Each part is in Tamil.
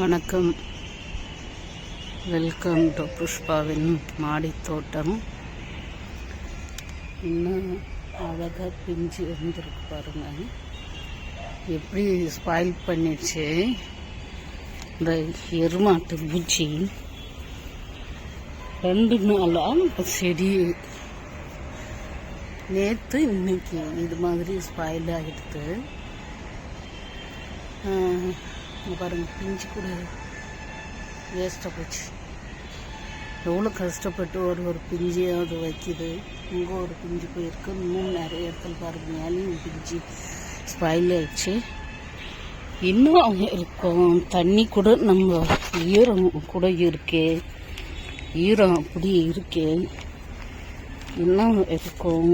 வணக்கம். வெல்கம் டு புஷ்பாவின் மாடி தோட்டம். இன்னும் அழகாக பிஞ்சு வந்துருக்கு பாருங்க. எப்படி ஸ்பாயில் பண்ணிடுச்சு இந்த எருமாட்டு பூச்சி. 2 நாளாக செடி நேற்று இன்னைக்கு இது மாதிரி ஸ்பாயில் ஆகிடுது. பாருங்க, பிஞ்சு கூட வேஸ்ட்டாக போச்சு. எவ்வளோ கஷ்டப்பட்டு ஒரு பிஞ்சியாவது வைக்கிது. இங்கே ஒரு பிஞ்சு போயிருக்கு. இன்னும் நிறைய இடத்துல பாருங்க, மேலேயும் பிஞ்சு ஸ்பாயில் ஆயிடுச்சு. இன்னும் அவங்க இருக்கும். தண்ணி கூட நம்ம ஈரம் கூட இருக்கே, ஈரம் அப்படி இருக்கே, இன்னும் இருக்கும்.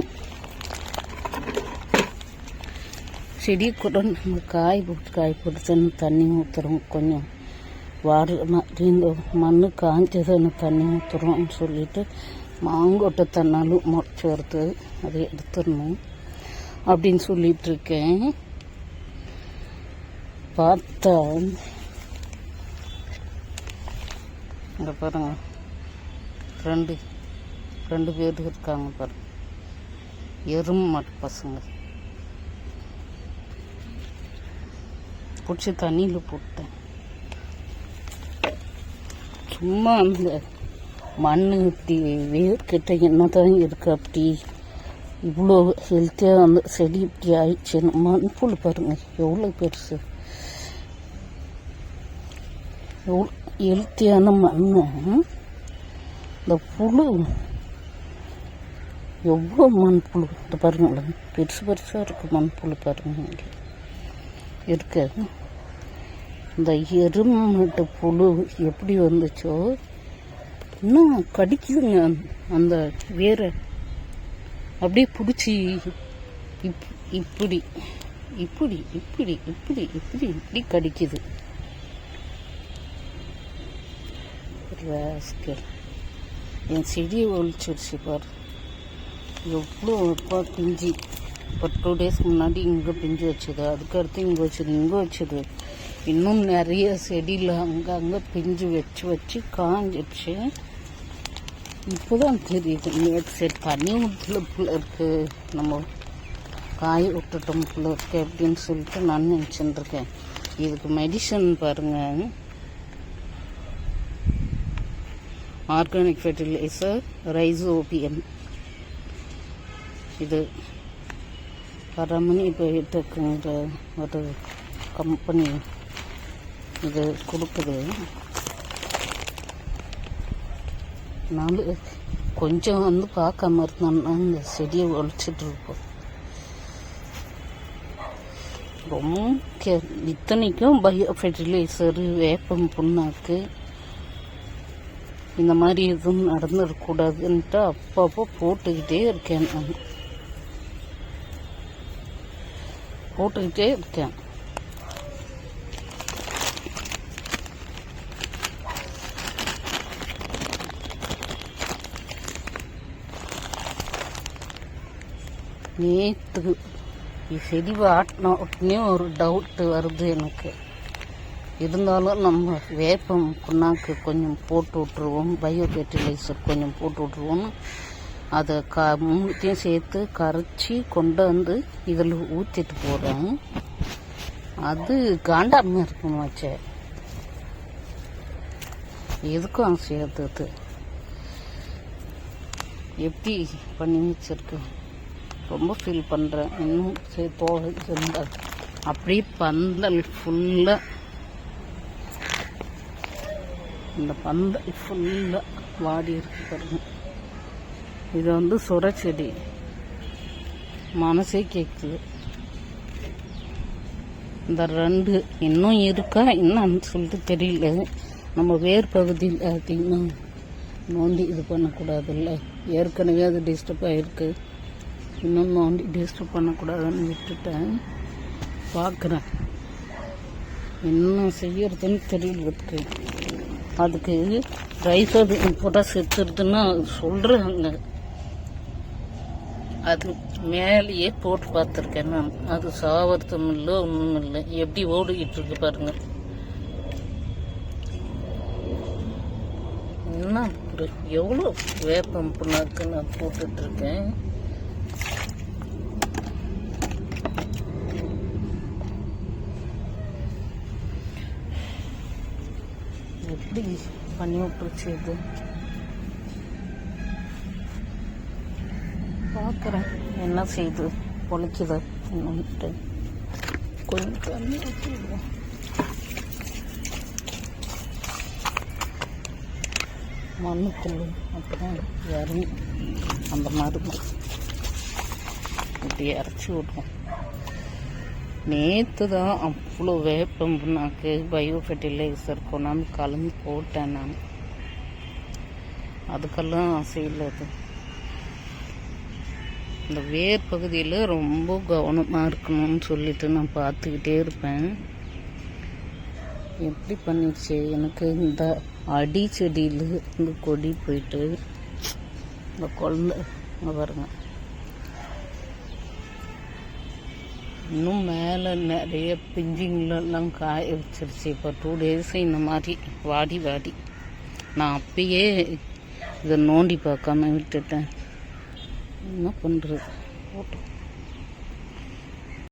செடி கூட நம்ம காய் போட்டு தண்ணி ஊற்றுறோம். கொஞ்சம் இந்த மண் காய்ச்சதுன்னு தண்ணி ஊற்றுறோம்னு சொல்லிட்டு மாங்கொட்டை தன்னாலும் முளைச்சி வருது, அதை எடுத்துடணும் அப்படின்னு சொல்லிட்டு இருக்கேன். பார்த்தா இங்கே பாருங்க, ரெண்டு பேர் இருக்காங்க பாருங்க, எறும்பு மாட்டு பசங்க. பிடிச்சி தண்ணியில் போட்டேன். சும்மா அந்த மண் இப்படி வேர்க்கிட்ட என்ன தான் இருக்கு, அப்படி இவ்வளோ ஹெல்த்தியாக அந்த செடி இப்படி ஆயிடுச்சு. மண்புழு பாருங்க எவ்வளோ பெருசு, எவ்வளோ ஹெல்த்தியான மண். இந்த புழு எவ்வளோ மண்புழு பாருங்களேன், பெருசாக இருக்குது மண்புழு பாருங்க. இங்கே இருக்கு. இந்த எருமாட்டு புழு எப்படி வந்துச்சோ இன்னும் கடிக்குதுங்க. அந்த வேரை அப்படியே பிடிச்சி இப்படி இப்படி இப்படி இப்படி இப்படி இப்படி கடிக்குது. என் செடியை ஒழிச்சிருச்சு பாரு. எவ்வளோ பிஞ்சு. இப்போ 2 டேஸ் முன்னாடி இங்கே பிஞ்சு வச்சுது, அதுக்கடுத்து இங்கே வச்சுது. இன்னும் நிறைய செடியில் அங்கே பிஞ்சு வச்சு காஞ்சிடுச்சு. இப்போதான் தெரியுது. நேற்று சரி தண்ணி ஊற்றுல இருக்கு, நம்ம காய விட்டுட்டோம் போல இருக்கு அப்படின்னு சொல்லிட்டு நான் நினச்சிட்டு இருக்கேன். இதுக்கு மெடிசன் பாருங்க, ஆர்கானிக் ஃபெர்டிலைசர் ரைசோபியம். இது ரமணி போயிட்டுக்குங்கிற ஒரு கம்பெனி இது கொடுக்குது. நாங்கள் கொஞ்சம் பார்க்காம இருந்தோம்னா இந்த செடியை ஒழிச்சிட்டு இருப்போம். ரொம்ப இத்தனைக்கும் பயோ ஃபெர்டிலைசரு, வேப்பம் புண்ணாக்கு இந்த மாதிரி எதுவும் நடந்துடக்கூடாதுன்ட்டு அப்பப்போ போட்டுக்கிட்டே இருக்கேன். நான் போட்டுக்கிட்டே இருக்கேன். நேற்று செடி வாட்டின உடனே ஒரு டவுட்டு வருது எனக்கு. இருந்தாலும் நம்ம வேப்பம் புண்ணாக்கு கொஞ்சம் போட்டு விட்ருவோம், பயோ ஃபெர்டிலைசர் கொஞ்சம் போட்டு விட்ருவோம்னு அதை மூணுத்தையும் சேர்த்து கரைச்சி கொண்டு வந்து இதில் ஊற்றிட்டு போகிறேன். அது காண்டாமல் இருக்குமாச்சே, எதுக்கும் சேர்த்துது. எப்படி பண்ணி வச்சிருக்கு, ரொம்ப ஃபீல் பண்ணுறேன். இன்னும் சேர்த்து அப்படியே பந்தல் ஃபுல்லாக, இந்த பந்தல் ஃபுல்லாக வாடி இருக்கு பாருங்க. இது சுர செடி, மனசே கேட்குது. இந்த 2 இன்னும் இருக்கா என்னன்னு சொல்லிட்டு தெரியல. நம்ம வேர் பகுதியில் அதிகமாக நோண்டி இது பண்ணக்கூடாதுல்ல, ஏற்கனவே அது டிஸ்டர்ப் ஆகிருக்கு. இன்னும் நோண்டி டிஸ்டர்ப் பண்ணக்கூடாதுன்னு விட்டுட்டேன். பார்க்குறேன் என்ன செய்யறதுன்னு தெரியல. அதுக்கு ரைசோபியம் போட்டால் செத்துருதுன்னு சொல்கிறாங்க. அது மேலேயே போட்டு பார்த்துருக்கேன் நான். அது சாவறதும் இல்லை, ஒன்றும் இல்லை. எப்படி ஓடிக்கிட்டு இருக்கு பாருங்க. என்ன எவ்வளோ வேப்பம் புண்ணாக்கு நான் போட்டுட்ருக்கேன். எப்படி பண்ணி விட்டுருச்சு இது பார்க்குறேன். என்ன செய்யுது, பொழைக்குது என்னன்ட்டு. கொஞ்சம் தண்ணி ஊற்றிடுவோம். மண்ணுக்குள்ளு அப்புறம் இறங்கி அந்த மருந்து இப்படி இறச்சி விடுவோம். நேற்று தான் அவ்வளோ வேப்பம் புண்ணாக்கு பயோ ஃபெர்டிலைசர் கொண்டாந்து கலந்து போட்டேன் நான். அதுக்கெல்லாம் செய்யல. அது இந்த வேர் பகுதியில் ரொம்ப கவனமாக இருக்கணும்னு சொல்லிட்டு நான் பார்த்துக்கிட்டே இருப்பேன். எப்படி பண்ணிடுச்சு எனக்கு. இந்த அடி செடியில் இந்த கொடி போயிட்டு இந்த குழந்தை பாருங்க, இன்னும் மேலே நிறைய பிஞ்சிங்களெல்லாம் காய வச்சிருச்சு. இப்போ 2 days இந்த மாதிரி வாடி வாடி. நான் அப்பயே இதை நோண்டி பார்க்காம விட்டுட்டேன். என்ன பண்ணுறது, போட்டோம்.